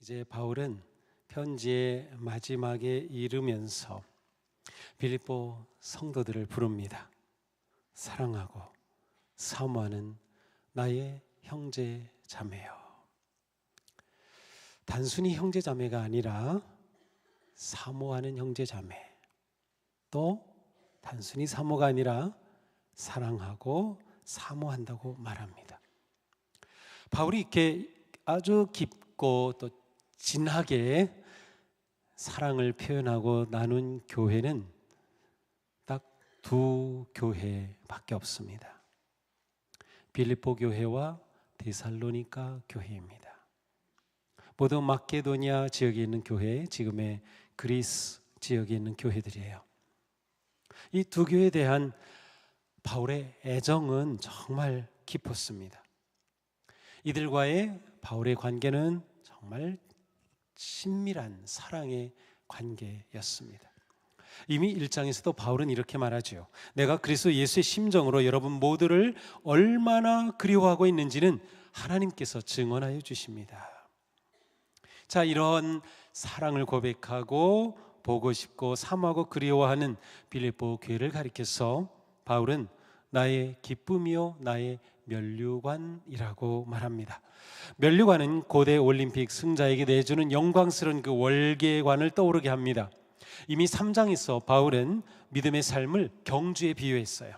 이제 바울은 편지의 마지막에 이르면서 빌립보 성도들을 부릅니다. 사랑하고 사모하는 나의 형제 자매요. 단순히 형제 자매가 아니라 사모하는 형제 자매, 또 단순히 사모가 아니라 사랑하고 사모한다고 말합니다. 바울이 이렇게 아주 깊고 또 진하게 사랑을 표현하고 나눈 교회는 딱 두 교회밖에 없습니다. 빌립보 교회와 데살로니가 교회입니다. 모두 마케도니아 지역에 있는 교회, 지금의 그리스 지역에 있는 교회들이에요. 이 두 교회에 대한 바울의 애정은 정말 깊었습니다. 이들과의 바울의 관계는 정말 친밀한 사랑의 관계였습니다. 이미 1장에서도 바울은 이렇게 말하죠. 내가 그리스도 예수의 심정으로 여러분 모두를 얼마나 그리워하고 있는지는 하나님께서 증언하여 주십니다. 자, 이런 사랑을 고백하고 보고 싶고 사모하고 그리워하는 빌립보 교회를 가리켜서 바울은 나의 기쁨이요 나의 면류관이라고 말합니다. 면류관은 고대 올림픽 승자에게 내주는 영광스러운 그 월계관을 떠오르게 합니다. 이미 3장에서 바울은 믿음의 삶을 경주에 비유했어요.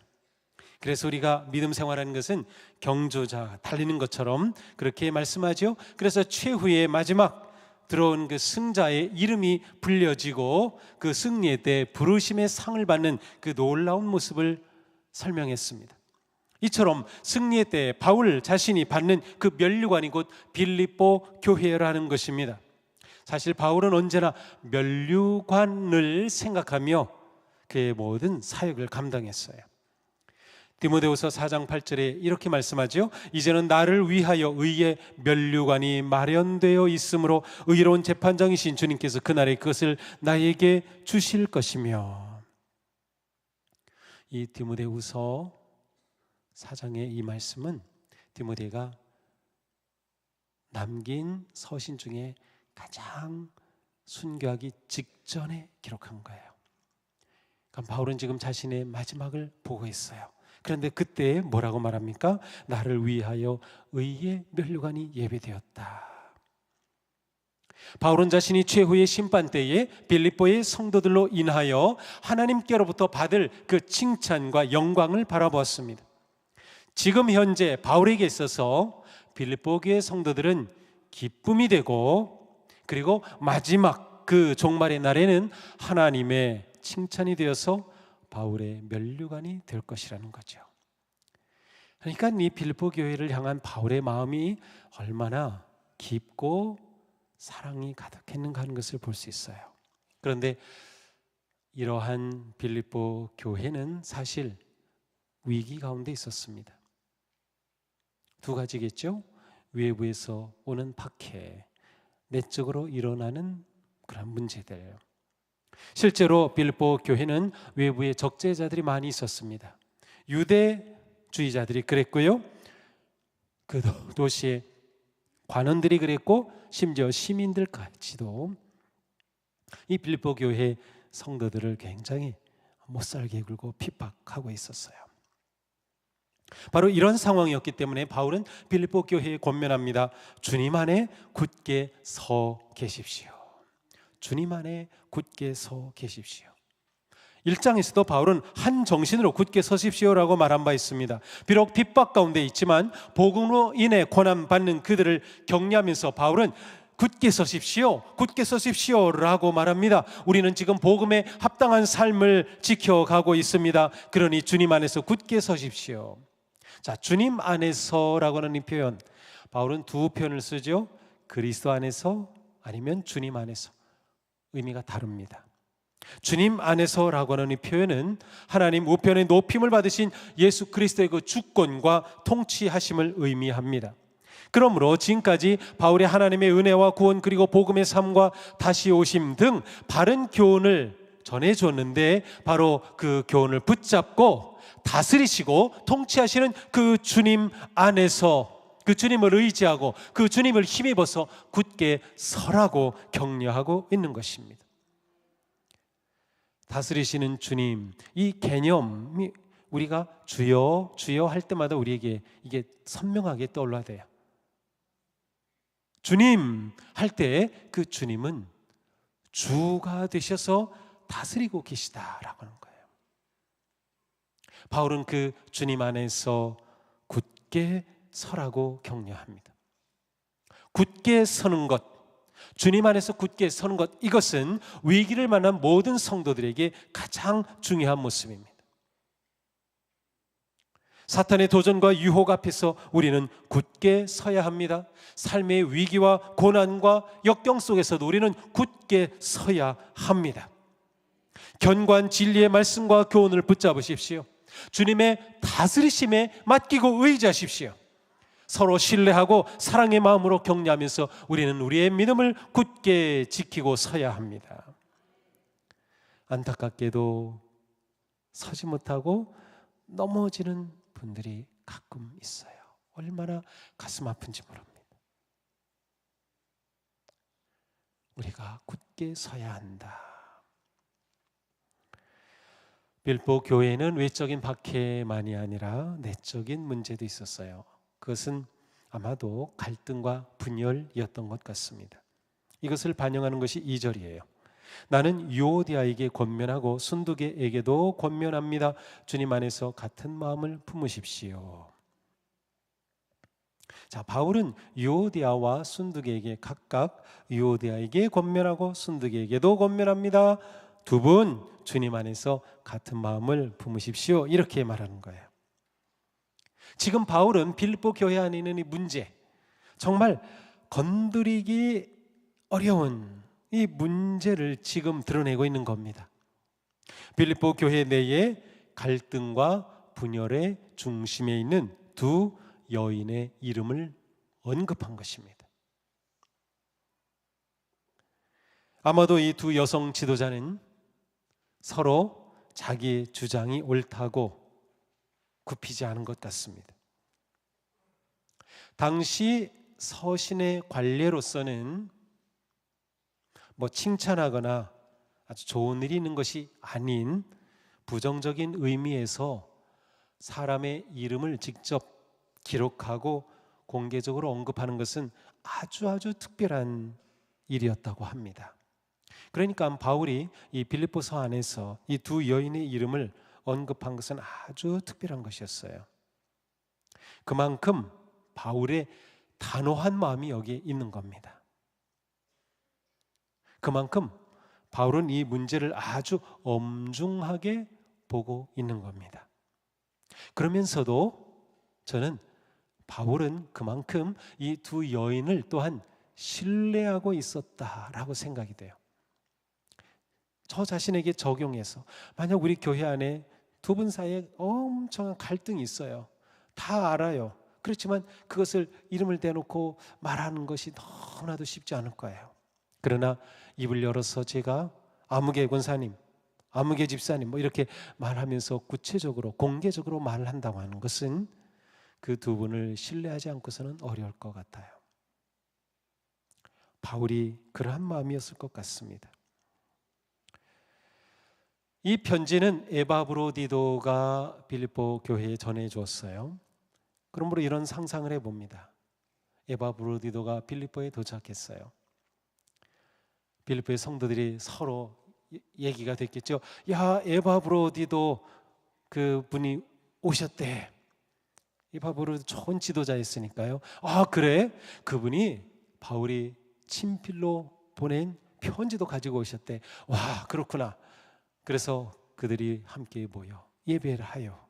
그래서 우리가 믿음 생활하는 것은 경주자 달리는 것처럼 그렇게 말씀하죠. 그래서 최후의 마지막 들어온 그 승자의 이름이 불려지고 그 승리의 때 부르심의 상을 받는 그 놀라운 모습을 설명했습니다. 이처럼 승리의 때 바울 자신이 받는 그 면류관이 곧 빌립보 교회라는 것입니다. 사실 바울은 언제나 면류관을 생각하며 그의 모든 사역을 감당했어요. 디모데후서 4장 8절에 이렇게 말씀하죠. 이제는 나를 위하여 의의 면류관이 마련되어 있으므로 의로운 재판장이신 주님께서 그날에 그것을 나에게 주실 것이며. 이 디모데후서 4장의 이 말씀은 디모데가 남긴 서신 중에 가장 순교하기 직전에 기록한 거예요. 그러니까 바울은 지금 자신의 마지막을 보고 있어요. 그런데 그때 뭐라고 말합니까? 나를 위하여 의의 면류관이 예배되었다. 바울은 자신이 최후의 심판 때에 빌립보의 성도들로 인하여 하나님께로부터 받을 그 칭찬과 영광을 바라보았습니다. 지금 현재 바울에게 있어서 빌립보 교회 성도들은 기쁨이 되고, 그리고 마지막 그 종말의 날에는 하나님의 칭찬이 되어서 바울의 면류관이 될 것이라는 거죠. 그러니까 이 빌립보 교회를 향한 바울의 마음이 얼마나 깊고 사랑이 가득했는가 하는 것을 볼 수 있어요. 그런데 이러한 빌립보 교회는 사실 위기 가운데 있었습니다. 두 가지겠죠. 외부에서 오는 박해, 내적으로 일어나는 그런 문제들. 실제로 빌립보 교회는 외부에 적재자들이 많이 있었습니다. 유대주의자들이 그랬고요, 그 도시의 관원들이 그랬고, 심지어 시민들까지도 이 빌립보 교회 성도들을 굉장히 못살게 굴고 핍박하고 있었어요. 바로 이런 상황이었기 때문에 바울은 빌립보 교회에 권면합니다. 주님 안에 굳게 서 계십시오. 주님 안에 굳게 서 계십시오. 1장에서도 바울은 한 정신으로 굳게 서십시오라고 말한 바 있습니다. 비록 핍박 가운데 있지만 복음으로 인해 고난받는 그들을 격려하면서 바울은 굳게 서십시오, 굳게 서십시오라고 말합니다. 우리는 지금 복음에 합당한 삶을 지켜가고 있습니다. 그러니 주님 안에서 굳게 서십시오. 자, 주님 안에서라고 하는 이 표현, 바울은 두 표현을 쓰죠. 그리스도 안에서 아니면 주님 안에서. 의미가 다릅니다. 주님 안에서라고 하는 이 표현은 하나님 우편의 높임을 받으신 예수 그리스도의 그 주권과 통치하심을 의미합니다. 그러므로 지금까지 바울의 하나님의 은혜와 구원 그리고 복음의 삶과 다시 오심 등 바른 교훈을 전해줬는데, 바로 그 교훈을 붙잡고 다스리시고 통치하시는 그 주님 안에서, 그 주님을 의지하고 그 주님을 힘입어서 굳게 서라고 격려하고 있는 것입니다. 다스리시는 주님, 이 개념이 우리가 주여 주여 할 때마다 우리에게 이게 선명하게 떠올라야 돼요. 주님 할 때 그 주님은 주가 되셔서 다스리고 계시다라고 하는 거예요. 바울은 그 주님 안에서 굳게 서라고 격려합니다. 굳게 서는 것, 주님 안에서 굳게 서는 것, 이것은 위기를 만난 모든 성도들에게 가장 중요한 모습입니다. 사탄의 도전과 유혹 앞에서 우리는 굳게 서야 합니다. 삶의 위기와 고난과 역경 속에서도 우리는 굳게 서야 합니다. 견고한 진리의 말씀과 교훈을 붙잡으십시오. 주님의 다스리심에 맡기고 의지하십시오. 서로 신뢰하고 사랑의 마음으로 격려하면서 우리는 우리의 믿음을 굳게 지키고 서야 합니다. 안타깝게도 서지 못하고 넘어지는 분들이 가끔 있어요. 얼마나 가슴 아픈지 모릅니다. 우리가 굳게 서야 한다. 빌보 교회는 외적인 박해만이 아니라 내적인 문제도 있었어요. 그것은 아마도 갈등과 분열이었던 것 같습니다. 이것을 반영하는 것이 2절이에요. 나는 유오디아에게 권면하고 순두계에게도 권면합니다. 주님 안에서 같은 마음을 품으십시오. 자, 바울은 유오디아와 순두계에게 각각 유오디아에게 권면하고 순두계에게도 권면합니다. 두 분 주님 안에서 같은 마음을 품으십시오. 이렇게 말하는 거예요. 지금 바울은 빌립보 교회 안에 있는 이 문제, 정말 건드리기 어려운 이 문제를 지금 드러내고 있는 겁니다. 빌립보 교회 내에 갈등과 분열의 중심에 있는 두 여인의 이름을 언급한 것입니다. 아마도 이 두 여성 지도자는 서로 자기의 주장이 옳다고 굽히지 않은 것 같습니다. 당시 서신의 관례로서는 칭찬하거나 아주 좋은 일이 있는 것이 아닌 부정적인 의미에서 사람의 이름을 직접 기록하고 공개적으로 언급하는 것은 아주 특별한 일이었다고 합니다. 그러니까 바울이 이 빌립보서 안에서 이 두 여인의 이름을 언급한 것은 아주 특별한 것이었어요. 그만큼 바울의 단호한 마음이 여기에 있는 겁니다. 그만큼 바울은 이 문제를 아주 엄중하게 보고 있는 겁니다. 그러면서도 저는 바울은 그만큼 이 두 여인을 또한 신뢰하고 있었다라고 생각이 돼요. 저 자신에게 적용해서 만약 우리 교회 안에 두 분 사이에 엄청난 갈등이 있어요. 다 알아요. 그렇지만 그것을 이름을 대놓고 말하는 것이 너무나도 쉽지 않을 거예요. 그러나 입을 열어서 제가 아무개 권사님, 아무개 집사님 이렇게 말하면서 구체적으로 공개적으로 말을 한다고 하는 것은 그 두 분을 신뢰하지 않고서는 어려울 것 같아요. 바울이 그러한 마음이었을 것 같습니다. 이 편지는 에바브로디도가 빌립보 교회에 전해주었어요. 그러므로 이런 상상을 해봅니다. 에바브로디도가 빌립보에 도착했어요. 빌립보의 성도들이 서로 얘기가 됐겠죠. 야, 에바브로디도 그분이 오셨대. 에바브로디도 좋은 지도자였으니까요. 아, 그래? 그분이 바울이 친필로 보낸 편지도 가지고 오셨대. 와, 그렇구나. 그래서 그들이 함께 모여 예배를 하여,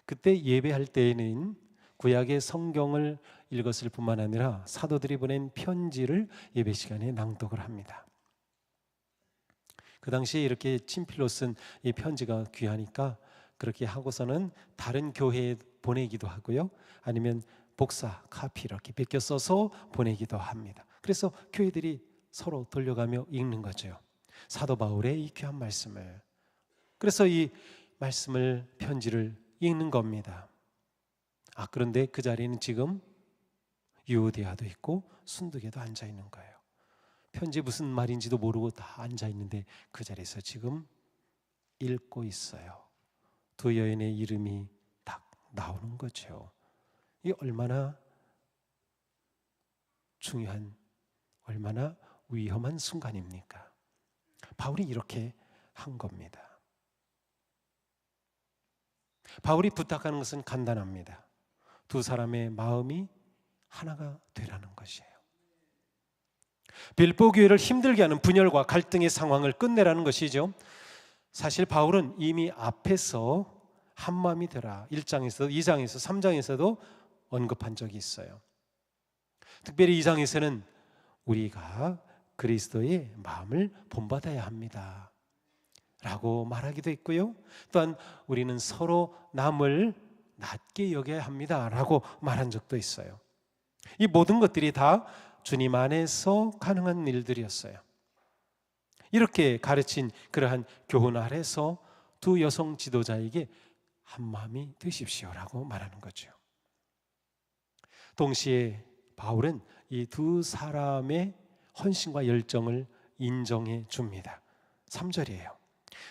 그때 예배할 때에는 구약의 성경을 읽었을 뿐만 아니라 사도들이 보낸 편지를 예배 시간에 낭독을 합니다. 그 당시에 이렇게 친필로 쓴 이 편지가 귀하니까 그렇게 하고서는 다른 교회에 보내기도 하고요, 아니면 복사, 카피 이렇게 베껴 써서 보내기도 합니다. 그래서 교회들이 서로 돌려가며 읽는 거죠. 사도 바울의 이 귀한 말씀을. 그래서 이 말씀을, 편지를 읽는 겁니다. 그런데 그 자리에는 지금 유오디아도 있고 순두개도 앉아 있는 거예요. 편지 무슨 말인지도 모르고 다 앉아 있는데 그 자리에서 지금 읽고 있어요. 두 여인의 이름이 딱 나오는 거죠. 이 얼마나 중요한, 얼마나 위험한 순간입니까? 바울이 이렇게 한 겁니다. 바울이 부탁하는 것은 간단합니다. 두 사람의 마음이 하나가 되라는 것이에요. 빌보 교회를 힘들게 하는 분열과 갈등의 상황을 끝내라는 것이죠. 사실 바울은 이미 앞에서 한마음이 되라 1장에서 2장에서 3장에서도 언급한 적이 있어요. 특별히 2장에서는 우리가 그리스도의 마음을 본받아야 합니다 라고 말하기도 했고요. 또한 우리는 서로 남을 낮게 여겨야 합니다 라고 말한 적도 있어요. 이 모든 것들이 다 주님 안에서 가능한 일들이었어요. 이렇게 가르친 그러한 교훈 아래서 두 여성 지도자에게 한마음이 되십시오라고 말하는 거죠. 동시에 바울은 이 두 사람의 헌신과 열정을 인정해 줍니다. 3절이에요.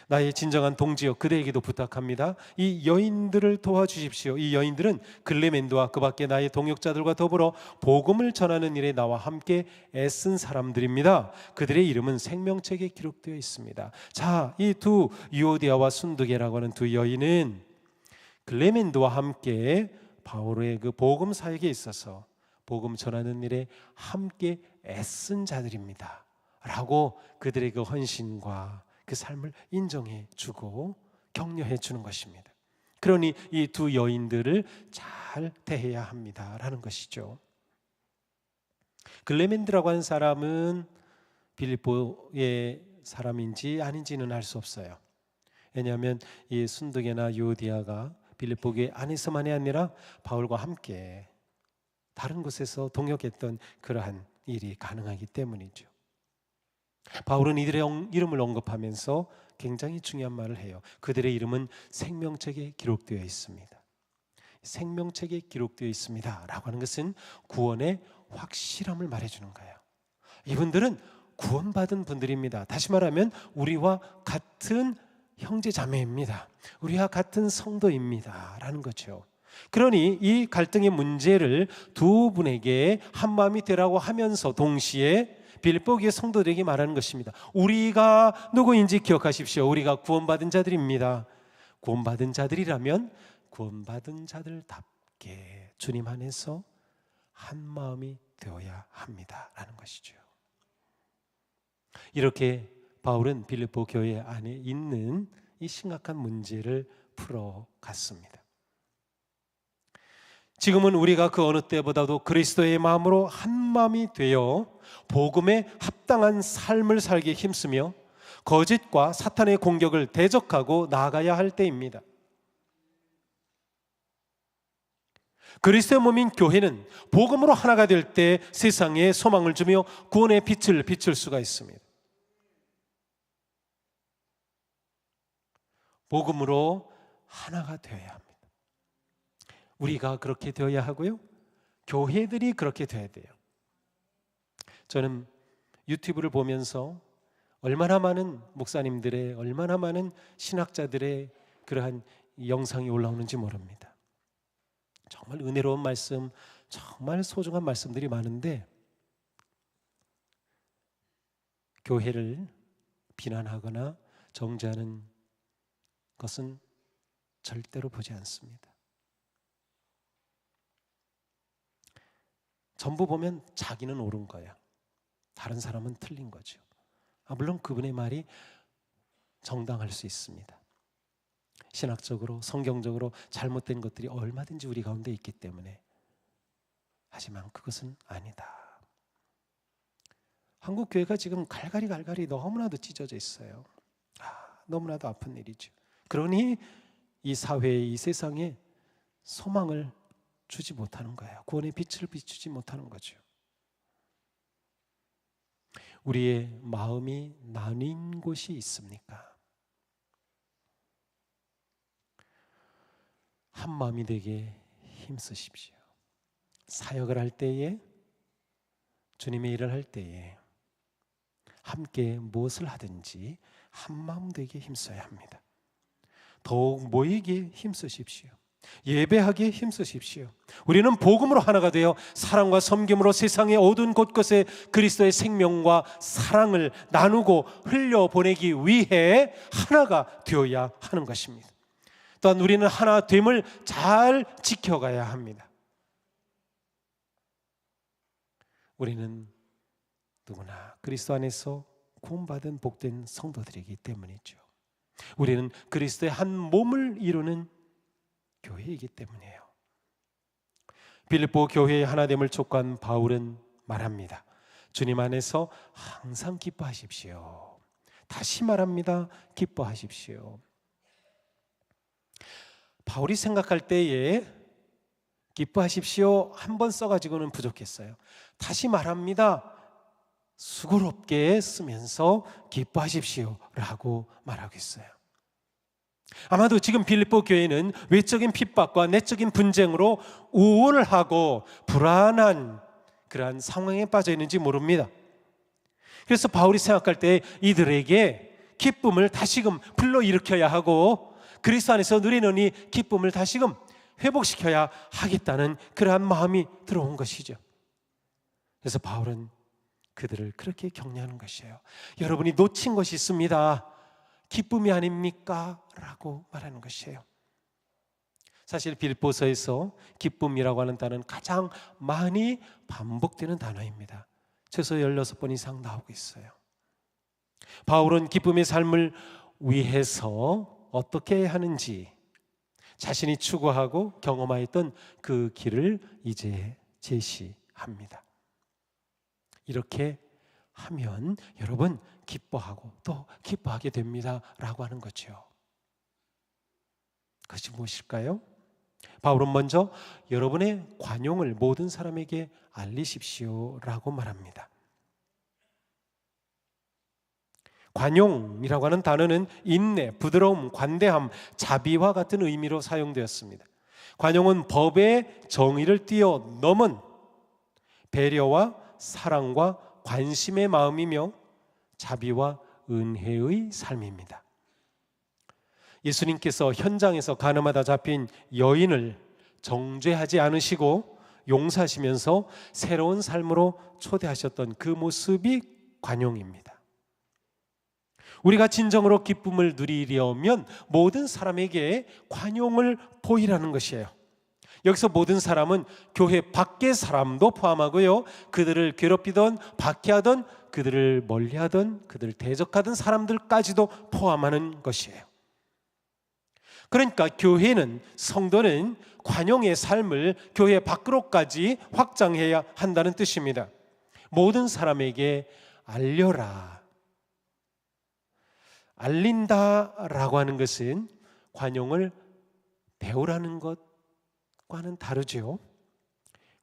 나의 진정한 동지여 그대에게도 부탁합니다. 이 여인들을 도와주십시오. 이 여인들은 글레멘드와 그 밖에 나의 동역자들과 더불어 복음을 전하는 일에 나와 함께 애쓴 사람들입니다. 그들의 이름은 생명책에 기록되어 있습니다. 자, 이 두 유오디아와 순두개라고 하는 두 여인은 글레멘드와 함께 바울의 그 복음 사역에 있어서 복음 전하는 일에 함께 애쓴 자들입니다 라고 그들의 그 헌신과 그 삶을 인정해 주고 격려해 주는 것입니다. 그러니 이 두 여인들을 잘 대해야 합니다라는 것이죠. 글레멘드라고 하는 사람은 빌립보의 사람인지 아닌지는 알 수 없어요. 왜냐하면 이 순두개나 유오디아가 빌립보 교회 안에서만이 아니라 바울과 함께 다른 곳에서 동역했던 그러한 일이 가능하기 때문이죠. 바울은 이들의 이름을 언급하면서 굉장히 중요한 말을 해요. 그들의 이름은 생명책에 기록되어 있습니다. 생명책에 기록되어 있습니다 라고 하는 것은 구원의 확실함을 말해주는 거예요. 이분들은 구원받은 분들입니다. 다시 말하면 우리와 같은 형제 자매입니다. 우리와 같은 성도입니다 라는 거죠. 그러니 이 갈등의 문제를 두 분에게 한마음이 되라고 하면서 동시에 빌립보 교회 성도들에게 말하는 것입니다. 우리가 누구인지 기억하십시오. 우리가 구원받은 자들입니다. 구원받은 자들이라면 구원받은 자들답게 주님 안에서 한마음이 되어야 합니다 라는 것이죠. 이렇게 바울은 빌립보 교회 안에 있는 이 심각한 문제를 풀어갔습니다. 지금은 우리가 그 어느 때보다도 그리스도의 마음으로 한마음이 되어 복음에 합당한 삶을 살기에 힘쓰며 거짓과 사탄의 공격을 대적하고 나아가야 할 때입니다. 그리스도의 몸인 교회는 복음으로 하나가 될 때 세상에 소망을 주며 구원의 빛을 비출 수가 있습니다. 복음으로 하나가 되어야 합니다. 우리가 그렇게 되어야 하고요. 교회들이 그렇게 되어야 돼요. 저는 유튜브를 보면서 얼마나 많은 목사님들의, 얼마나 많은 신학자들의 그러한 영상이 올라오는지 모릅니다. 정말 은혜로운 말씀, 정말 소중한 말씀들이 많은데 교회를 비난하거나 정죄하는 것은 절대로 보지 않습니다. 전부 보면 자기는 옳은 거야. 다른 사람은 틀린 거죠. 물론 그분의 말이 정당할 수 있습니다. 신학적으로, 성경적으로 잘못된 것들이 얼마든지 우리 가운데 있기 때문에. 하지만 그것은 아니다. 한국 교회가 지금 갈갈이 너무나도 찢어져 있어요. 너무나도 아픈 일이죠. 그러니 이 사회에, 이 세상에 소망을 주지 못하는 거예요. 구원의 빛을 비추지 못하는 거죠. 우리의 마음이 나뉜 곳이 있습니까? 한 마음이 되게 힘쓰십시오. 사역을 할 때에 주님의 일을 할 때에 함께 무엇을 하든지 한마음 되게 힘써야 합니다. 더욱 모이기에 힘쓰십시오. 예배하기에 힘쓰십시오. 우리는 복음으로 하나가 되어 사랑과 섬김으로 세상의 어두운 곳곳에 그리스도의 생명과 사랑을 나누고 흘려보내기 위해 하나가 되어야 하는 것입니다. 또한 우리는 하나됨을 잘 지켜가야 합니다. 우리는 누구나 그리스도 안에서 구원받은 복된 성도들이기 때문이죠. 우리는 그리스도의 한 몸을 이루는 교회이기 때문이에요. 빌립보 교회의 하나됨을 촉구한 바울은 말합니다. 주님 안에서 항상 기뻐하십시오. 다시 말합니다. 기뻐하십시오. 바울이 생각할 때에 기뻐하십시오 한 번 써가지고는 부족했어요. 다시 말합니다. 수고롭게 쓰면서 기뻐하십시오 라고 말하고 있어요. 아마도 지금 빌립보 교회는 외적인 핍박과 내적인 분쟁으로 우울하고 불안한 그러한 상황에 빠져 있는지 모릅니다. 그래서 바울이 생각할 때 이들에게 기쁨을 다시금 불러일으켜야 하고 그리스도 안에서 누리는 이 기쁨을 다시금 회복시켜야 하겠다는 그러한 마음이 들어온 것이죠. 그래서 바울은 그들을 그렇게 격려하는 것이에요. 여러분이 놓친 것이 있습니다. 기쁨이 아닙니까? 라고 말하는 것이에요. 사실 빌립보서에서 기쁨이라고 하는 단어는 가장 많이 반복되는 단어입니다. 최소 16번 이상 나오고 있어요. 바울은 기쁨의 삶을 위해서 어떻게 하는지 자신이 추구하고 경험하였던 그 길을 이제 제시합니다. 이렇게 하면 여러분 기뻐하고 또 기뻐하게 됩니다 라고 하는 거죠. 그것이 무엇일까요? 바울은 먼저 여러분의 관용을 모든 사람에게 알리십시오 라고 말합니다. 관용이라고 하는 단어는 인내, 부드러움, 관대함, 자비와 같은 의미로 사용되었습니다. 관용은 법의 정의를 뛰어넘은 배려와 사랑과 관심의 마음이며 자비와 은혜의 삶입니다. 예수님께서 현장에서 가늠하다 잡힌 여인을 정죄하지 않으시고 용서하시면서 새로운 삶으로 초대하셨던 그 모습이 관용입니다. 우리가 진정으로 기쁨을 누리려면 모든 사람에게 관용을 보이라는 것이에요. 여기서 모든 사람은 교회 밖의 사람도 포함하고요, 그들을 괴롭히던 박해하던 그들을 멀리하던 그들을 대적하던 사람들까지도 포함하는 것이에요. 그러니까 교회는, 성도는 관용의 삶을 교회 밖으로까지 확장해야 한다는 뜻입니다. 모든 사람에게 알려라. 알린다라고 하는 것은 관용을 배우라는 것과는 다르죠.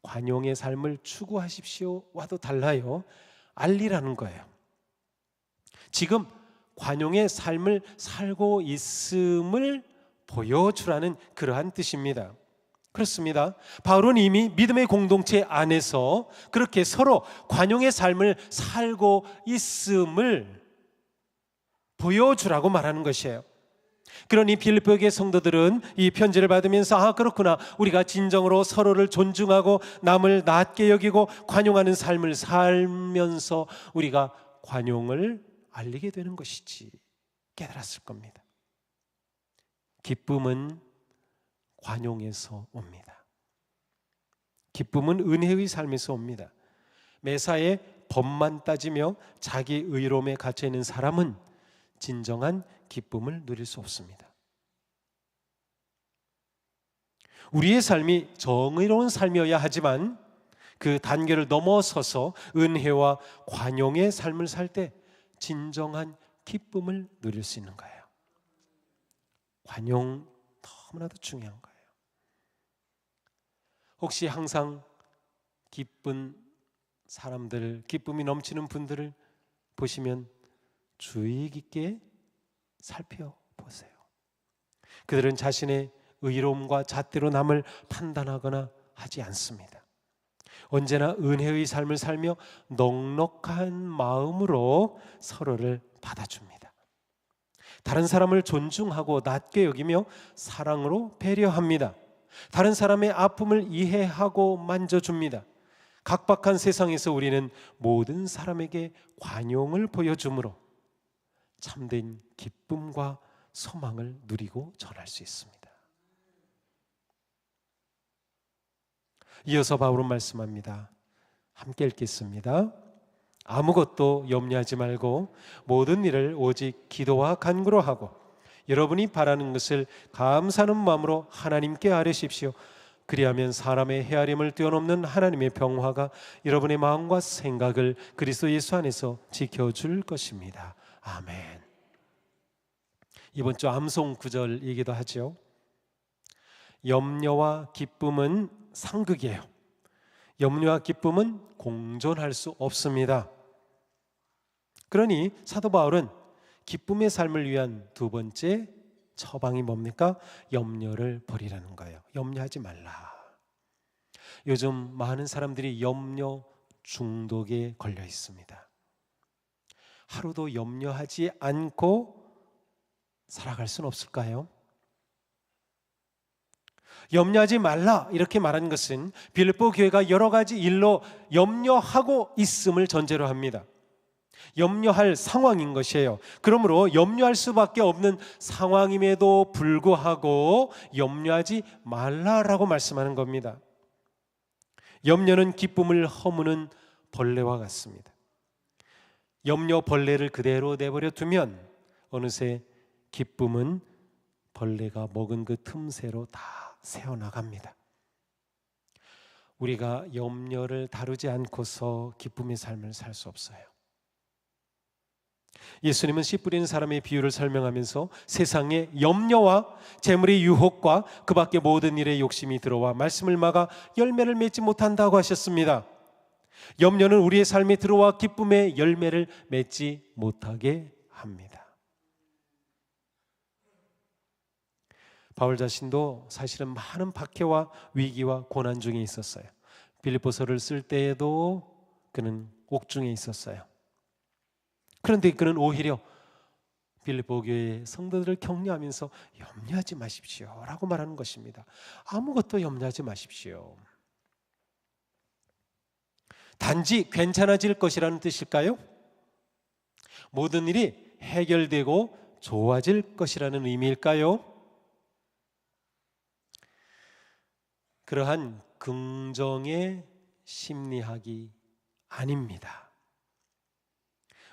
관용의 삶을 추구하십시오와도 달라요. 알리라는 거예요. 지금 관용의 삶을 살고 있음을 보여주라는 그러한 뜻입니다. 그렇습니다. 바울은 이미 믿음의 공동체 안에서 그렇게 서로 관용의 삶을 살고 있음을 보여주라고 말하는 것이에요. 그러니 빌립보의 성도들은 이 편지를 받으면서 그렇구나, 우리가 진정으로 서로를 존중하고 남을 낮게 여기고 관용하는 삶을 살면서 우리가 관용을 알리게 되는 것이지 깨달았을 겁니다. 기쁨은 관용에서 옵니다. 기쁨은 은혜의 삶에서 옵니다. 매사에 법만 따지며 자기 의로움에 갇혀 있는 사람은 진정한 기쁨을 누릴 수 없습니다. 우리의 삶이 정의로운 삶이어야 하지만 그 단계를 넘어서서 은혜와 관용의 삶을 살 때 진정한 기쁨을 누릴 수 있는 거예요. 관용 너무나도 중요한 거예요. 혹시 항상 기쁜 사람들, 기쁨이 넘치는 분들을 보시면 주의 깊게 살펴보세요. 그들은 자신의 의로움과 잣대로 남을 판단하거나 하지 않습니다. 언제나 은혜의 삶을 살며 넉넉한 마음으로 서로를 받아줍니다. 다른 사람을 존중하고 낮게 여기며 사랑으로 배려합니다. 다른 사람의 아픔을 이해하고 만져줍니다. 각박한 세상에서 우리는 모든 사람에게 관용을 보여주므로 참된 기쁨과 소망을 누리고 전할 수 있습니다. 이어서 바울은 말씀합니다. 함께 읽겠습니다. 아무것도 염려하지 말고 모든 일을 오직 기도와 간구로 하고 여러분이 바라는 것을 감사하는 마음으로 하나님께 아뢰십시오. 그리하면 사람의 헤아림을 뛰어넘는 하나님의 평화가 여러분의 마음과 생각을 그리스도 예수 안에서 지켜줄 것입니다. 아멘. 이번 주 암송 구절이기도 하죠. 염려와 기쁨은 상극이에요. 염려와 기쁨은 공존할 수 없습니다. 그러니 사도 바울은 기쁨의 삶을 위한 두 번째 처방이 뭡니까? 염려를 버리라는 거예요. 염려하지 말라. 요즘 많은 사람들이 염려 중독에 걸려 있습니다. 하루도 염려하지 않고 살아갈 수는 없을까요? 염려하지 말라 이렇게 말한 것은 빌립보 교회가 여러 가지 일로 염려하고 있음을 전제로 합니다. 염려할 상황인 것이에요. 그러므로 염려할 수밖에 없는 상황임에도 불구하고 염려하지 말라라고 말씀하는 겁니다. 염려는 기쁨을 허무는 벌레와 같습니다. 염려 벌레를 그대로 내버려 두면 어느새 기쁨은 벌레가 먹은 그 틈새로 다 새어나갑니다. 우리가 염려를 다루지 않고서 기쁨의 삶을 살 수 없어요. 예수님은 씨 뿌리는 사람의 비유를 설명하면서 세상에 염려와 재물의 유혹과 그 밖의 모든 일에 욕심이 들어와 말씀을 막아 열매를 맺지 못한다고 하셨습니다. 염려는 우리의 삶에 들어와 기쁨의 열매를 맺지 못하게 합니다. 바울 자신도 사실은 많은 박해와 위기와 고난 중에 있었어요. 빌립보서를 쓸 때에도 그는 옥중에 있었어요. 그런데 그는 오히려 빌립보 교회의 성도들을 격려하면서 염려하지 마십시오 라고 말하는 것입니다. 아무것도 염려하지 마십시오. 단지 괜찮아질 것이라는 뜻일까요? 모든 일이 해결되고 좋아질 것이라는 의미일까요? 그러한 긍정의 심리학이 아닙니다.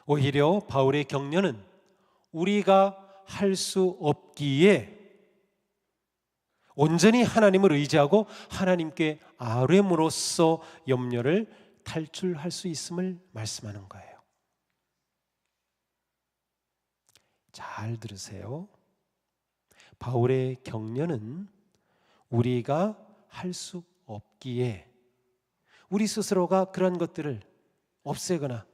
오히려 바울의 격려는 우리가 할 수 없기에 온전히 하나님을 의지하고 하나님께 아뢰므로써 염려를 탈출할 수 있음을 말씀하는 거예요. 잘 들으세요. 바울의 격려는 우리가 할 수 없기에 우리 스스로가 그런 것들을 없애거나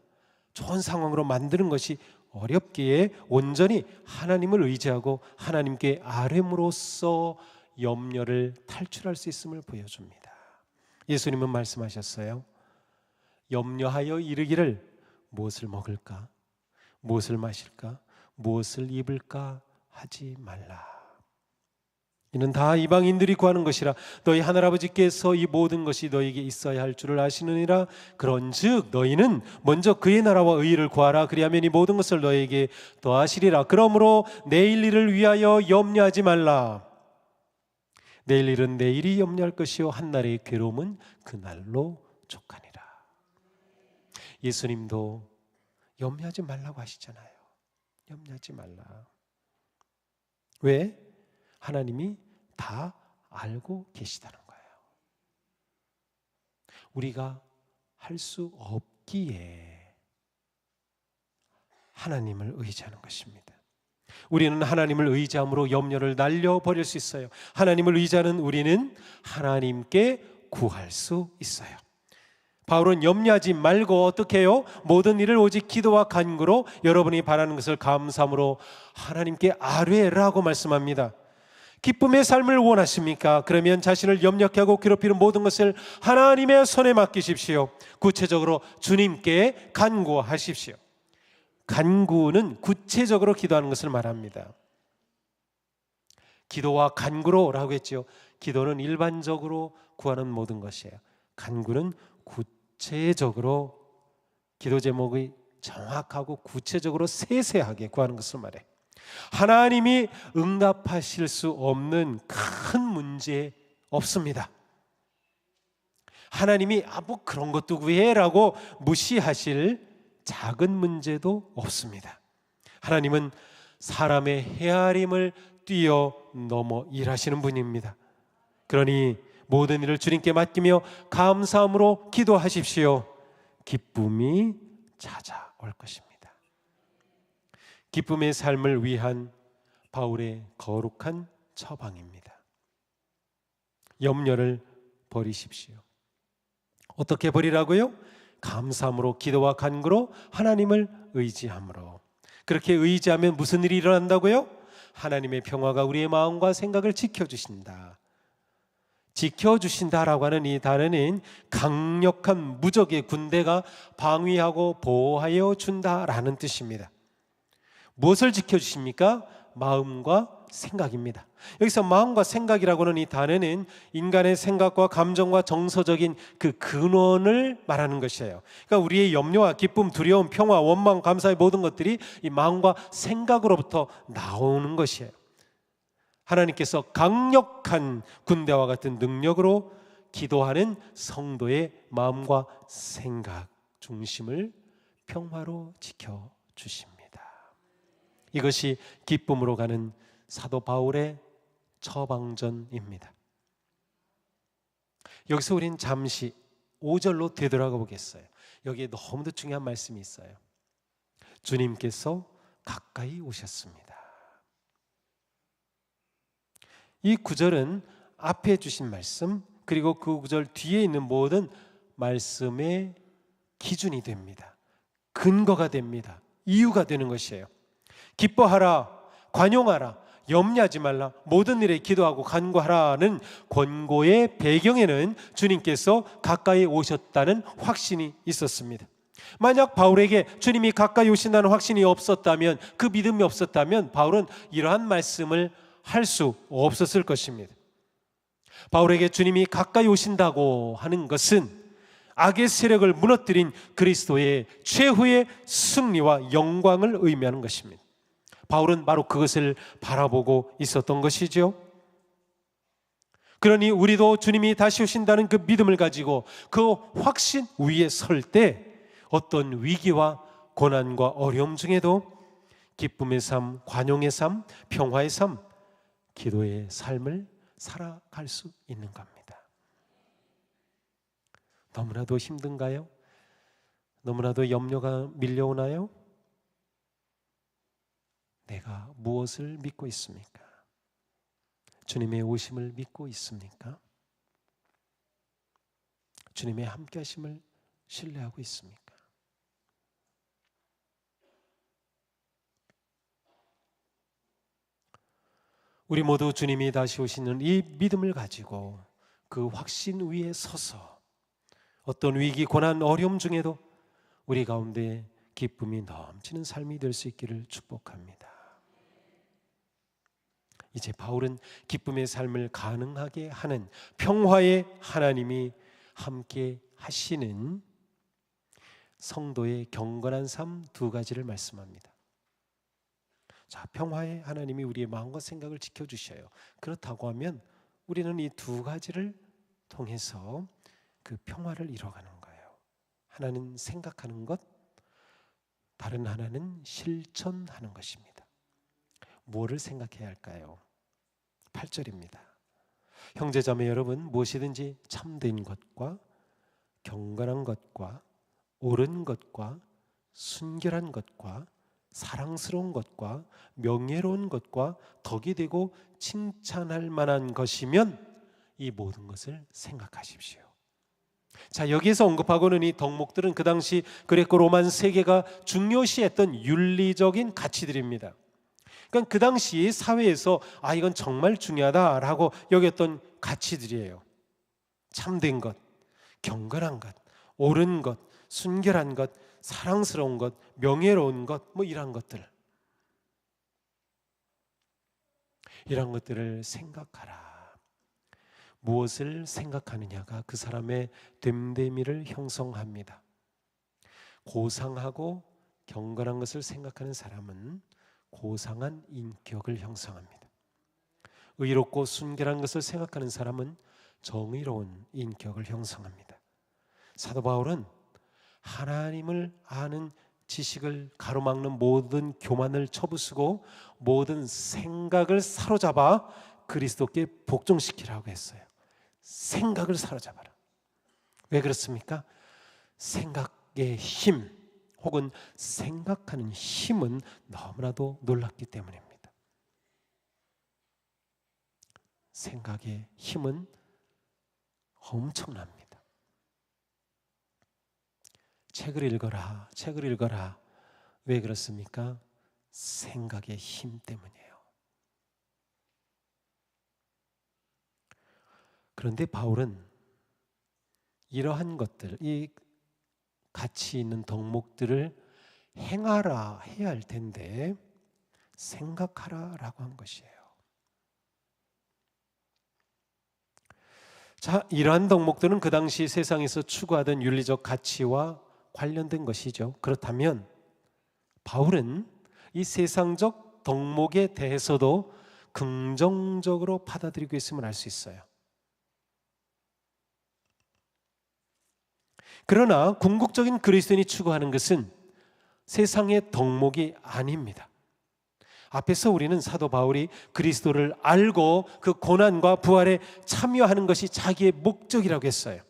좋은 상황으로 만드는 것이 어렵기에 온전히 하나님을 의지하고 하나님께 아뢰므로써 염려를 탈출할 수 있음을 보여줍니다. 예수님은 말씀하셨어요. 염려하여 이르기를 무엇을 먹을까? 무엇을 마실까? 무엇을 입을까? 하지 말라. 이는 다 이방인들이 구하는 것이라 너희 하늘아버지께서 이 모든 것이 너희에게 있어야 할 줄을 아시느니라. 그런즉 너희는 먼저 그의 나라와 의를 구하라. 그리하면 이 모든 것을 너희에게 더하시리라. 그러므로 내일 일을 위하여 염려하지 말라. 내일 일은 내일이 염려할 것이요 한날의 괴로움은 그날로 족하니라. 예수님도 염려하지 말라고 하시잖아요. 염려하지 말라. 왜? 하나님이 다 알고 계시다는 거예요. 우리가 할 수 없기에 하나님을 의지하는 것입니다. 우리는 하나님을 의지함으로 염려를 날려버릴 수 있어요. 하나님을 의지하는 우리는 하나님께 구할 수 있어요. 바울은 염려하지 말고 어떻게 해요? 모든 일을 오직 기도와 간구로 여러분이 바라는 것을 감사함으로 하나님께 아뢰라고 말씀합니다. 기쁨의 삶을 원하십니까? 그러면 자신을 염려케 하고 괴롭히는 모든 것을 하나님의 손에 맡기십시오. 구체적으로 주님께 간구하십시오. 간구는 구체적으로 기도하는 것을 말합니다. 기도와 간구로라고 했죠. 기도는 일반적으로 구하는 모든 것이에요. 간구는 구체적으로 기도 제목이 정확하고 구체적으로 세세하게 구하는 것을 말해요. 하나님이 응답하실 수 없는 큰 문제 없습니다. 하나님이 뭐 그런 것도 구해라고 무시하실 작은 문제도 없습니다. 하나님은 사람의 헤아림을 뛰어넘어 일하시는 분입니다. 그러니 모든 일을 주님께 맡기며 감사함으로 기도하십시오. 기쁨이 찾아올 것입니다. 기쁨의 삶을 위한 바울의 거룩한 처방입니다. 염려를 버리십시오. 어떻게 버리라고요? 감사함으로 기도와 간구로 하나님을 의지함으로. 그렇게 의지하면 무슨 일이 일어난다고요? 하나님의 평화가 우리의 마음과 생각을 지켜주신다. 지켜주신다라고 하는 이 단어는 강력한 무적의 군대가 방위하고 보호하여 준다라는 뜻입니다. 무엇을 지켜주십니까? 마음과 생각입니다. 여기서 마음과 생각이라고 하는 이 단어는 인간의 생각과 감정과 정서적인 그 근원을 말하는 것이에요. 그러니까 우리의 염려와 기쁨, 두려움, 평화, 원망, 감사의 모든 것들이 이 마음과 생각으로부터 나오는 것이에요. 하나님께서 강력한 군대와 같은 능력으로 기도하는 성도의 마음과 생각 중심을 평화로 지켜주십니다. 이것이 기쁨으로 가는 사도 바울의 처방전입니다. 여기서 우린 잠시 5절로 되돌아가 보겠어요. 여기에 너무도 중요한 말씀이 있어요. 주님께서 가까이 오셨습니다. 이 구절은 앞에 주신 말씀 그리고 그 구절 뒤에 있는 모든 말씀의 기준이 됩니다. 근거가 됩니다. 이유가 되는 것이에요. 기뻐하라, 관용하라, 염려하지 말라, 모든 일에 기도하고 간구하라는 권고의 배경에는 주님께서 가까이 오셨다는 확신이 있었습니다. 만약 바울에게 주님이 가까이 오신다는 확신이 없었다면, 그 믿음이 없었다면 바울은 이러한 말씀을 할 수 없었을 것입니다. 바울에게 주님이 가까이 오신다고 하는 것은 악의 세력을 무너뜨린 그리스도의 최후의 승리와 영광을 의미하는 것입니다. 바울은 바로 그것을 바라보고 있었던 것이죠. 그러니 우리도 주님이 다시 오신다는 그 믿음을 가지고 그 확신 위에 설 때 어떤 위기와 고난과 어려움 중에도 기쁨의 삶, 관용의 삶, 평화의 삶, 기도의 삶을 살아갈 수 있는 겁니다. 너무나도 힘든가요? 너무나도 염려가 밀려오나요? 내가 무엇을 믿고 있습니까? 주님의 오심을 믿고 있습니까? 주님의 함께하심을 신뢰하고 있습니까? 우리 모두 주님이 다시 오시는 이 믿음을 가지고 그 확신 위에 서서 어떤 위기, 고난, 어려움 중에도 우리 가운데 기쁨이 넘치는 삶이 될 수 있기를 축복합니다. 이제 바울은 기쁨의 삶을 가능하게 하는 평화의 하나님이 함께 하시는 성도의 경건한 삶 두 가지를 말씀합니다. 자, 평화의 하나님이 우리의 마음과 생각을 지켜주셔요. 그렇다고 하면 우리는 이 두 가지를 통해서 그 평화를 이뤄가는 거예요. 하나는 생각하는 것, 다른 하나는 실천하는 것입니다. 뭐를 생각해야 할까요? 8절입니다. 형제자매 여러분, 무엇이든지 참된 것과 경건한 것과 옳은 것과 순결한 것과 사랑스러운 것과 명예로운 것과 덕이 되고 칭찬할 만한 것이면 이 모든 것을 생각하십시오. 자, 여기에서 언급하고는 이 덕목들은 그 당시 그레코 로만 세계가 중요시했던 윤리적인 가치들입니다. 그러니까 그 당시 사회에서 이건 정말 중요하다라고 여겼던 가치들이에요. 참된 것, 경건한 것, 옳은 것, 순결한 것, 사랑스러운 것, 명예로운 것, 이런 것들. 이런 것들을 생각하라. 무엇을 생각하느냐가 그 사람의 됨됨이를 형성합니다. 고상하고 경건한 것을 생각하는 사람은 고상한 인격을 형성합니다. 의롭고 순결한 것을 생각하는 사람은 정의로운 인격을 형성합니다. 사도 바울은 하나님을 아는 지식을 가로막는 모든 교만을 쳐부수고 모든 생각을 사로잡아 그리스도께 복종시키라고 했어요. 생각을 사로잡아라. 왜 그렇습니까? 생각의 힘 혹은 생각하는 힘은 너무나도 놀랍기 때문입니다. 생각의 힘은 엄청납니다. 책을 읽어라, 책을 읽어라. 왜 그렇습니까? 생각의 힘 때문이에요. 그런데 바울은 이러한 것들, 이 가치 있는 덕목들을 행하라 해야 할 텐데 생각하라라고 한 것이에요. 자, 이러한 덕목들은 그 당시 세상에서 추구하던 윤리적 가치와 관련된 것이죠. 그렇다면 바울은 이 세상적 덕목에 대해서도 긍정적으로 받아들이고 있음을 알 수 있어요. 그러나 궁극적인 그리스도인이 추구하는 것은 세상의 덕목이 아닙니다. 앞에서 우리는 사도 바울이 그리스도를 알고 그 고난과 부활에 참여하는 것이 자기의 목적이라고 했어요.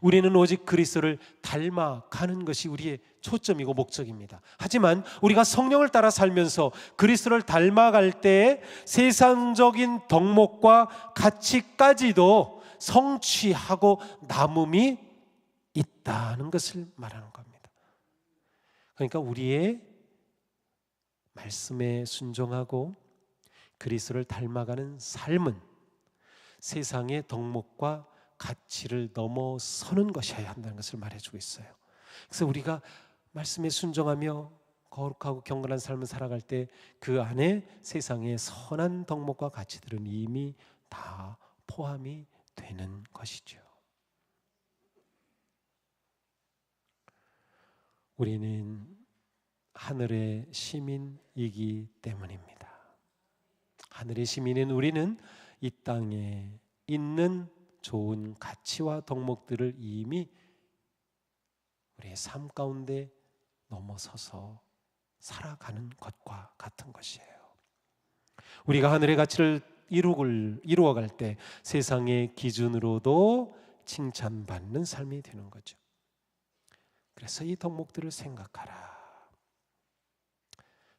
우리는 오직 그리스도를 닮아가는 것이 우리의 초점이고 목적입니다. 하지만 우리가 성령을 따라 살면서 그리스도를 닮아갈 때 세상적인 덕목과 가치까지도 성취하고 남음이 있다는 것을 말하는 겁니다. 그러니까 우리의 말씀에 순종하고 그리스도를 닮아가는 삶은 세상의 덕목과 가치를 넘어서는 것이어야 한다는 것을 말해주고 있어요. 그래서 우리가 말씀에 순종하며 거룩하고 경건한 삶을 살아갈 때 그 안에 세상의 선한 덕목과 가치들은 이미 다 포함이 되는 것이죠. 우리는 하늘의 시민이기 때문입니다. 하늘의 시민인 우리는 이 땅에 있는 좋은 가치와 덕목들을 이미 우리의 삶 가운데 넘어서서 살아가는 것과 같은 것이에요. 우리가 하늘의 가치를 이루어갈 때 세상의 기준으로도 칭찬받는 삶이 되는 거죠. 그래서 이 덕목들을 생각하라.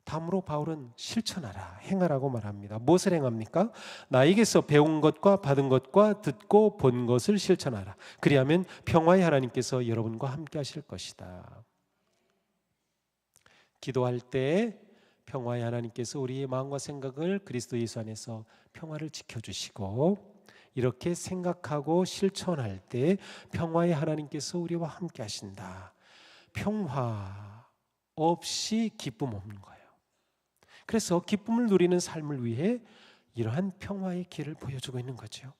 다음으로 바울은 실천하라, 행하라고 말합니다. 무엇을 행합니까? 나에게서 배운 것과 받은 것과 듣고 본 것을 실천하라. 그리하면 평화의 하나님께서 여러분과 함께 하실 것이다. 기도할 때 평화의 하나님께서 우리의 마음과 생각을 그리스도 예수 안에서 평화를 지켜주시고, 이렇게 생각하고 실천할 때 평화의 하나님께서 우리와 함께 하신다. 평화 없이 기쁨 없는 거예요. 그래서 기쁨을 누리는 삶을 위해 이러한 평화의 길을 보여주고 있는 거죠.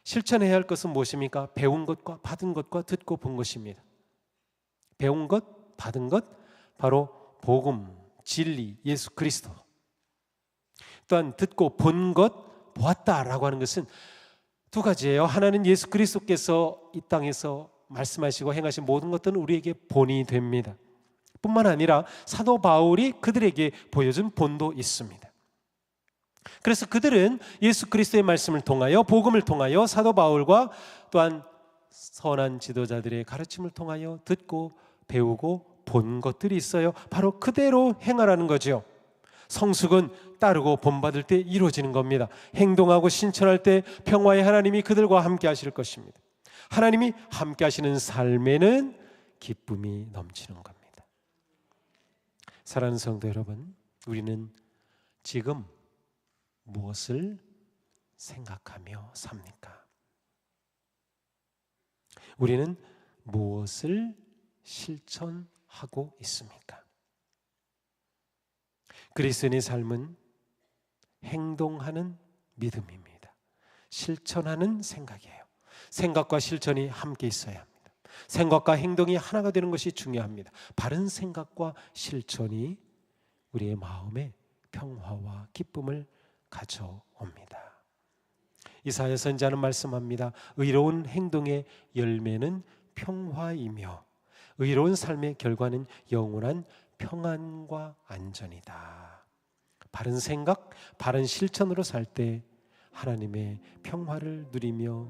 실천해야 할 것은 무엇입니까? 배운 것과 받은 것과 듣고 본 것입니다. 배운 것, 받은 것, 바로 복음, 진리, 예수 그리스도. 또한 듣고 본 것, 보았다라고 하는 것은 두 가지예요. 하나는 예수 그리스도께서 이 땅에서 말씀하시고 행하신 모든 것들은 우리에게 본이 됩니다. 뿐만 아니라 사도 바울이 그들에게 보여준 본도 있습니다. 그래서 그들은 예수 그리스도의 말씀을 통하여, 복음을 통하여, 사도 바울과 또한 선한 지도자들의 가르침을 통하여 듣고 배우고 본 것들이 있어요. 바로 그대로 행하라는 거죠. 성숙은 따르고 본받을 때 이루어지는 겁니다. 행동하고 신천할 때 평화의 하나님이 그들과 함께 하실 것입니다. 하나님이 함께 하시는 삶에는 기쁨이 넘치는 겁니다. 사랑하는 성도 여러분, 우리는 지금 무엇을 생각하며 삽니까? 우리는 무엇을 실천하고 있습니까? 그리스도인의 삶은 행동하는 믿음입니다. 실천하는 생각이에요. 생각과 실천이 함께 있어야 합니다. 생각과 행동이 하나가 되는 것이 중요합니다. 바른 생각과 실천이 우리의 마음에 평화와 기쁨을 가져옵니다. 이사야 선지자는 말씀합니다. 의로운 행동의 열매는 평화이며 의로운 삶의 결과는 영원한 평안과 안전이다. 바른 생각, 바른 실천으로 살 때 하나님의 평화를 누리며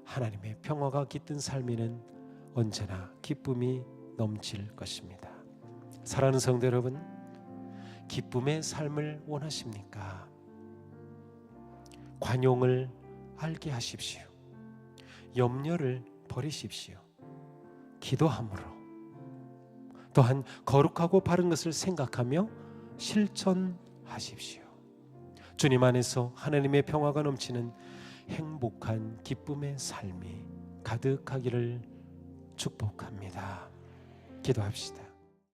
하나님의 평화가 깃든 삶에는 언제나 기쁨이 넘칠 것입니다. 사랑하는 성도 여러분, 기쁨의 삶을 원하십니까? 관용을 알게 하십시오. 염려를 버리십시오. 기도함으로 또한 거룩하고 바른 것을 생각하며 실천하십시오. 주님 안에서 하나님의 평화가 넘치는 행복한 기쁨의 삶이 가득하기를 축복합니다. 기도합시다.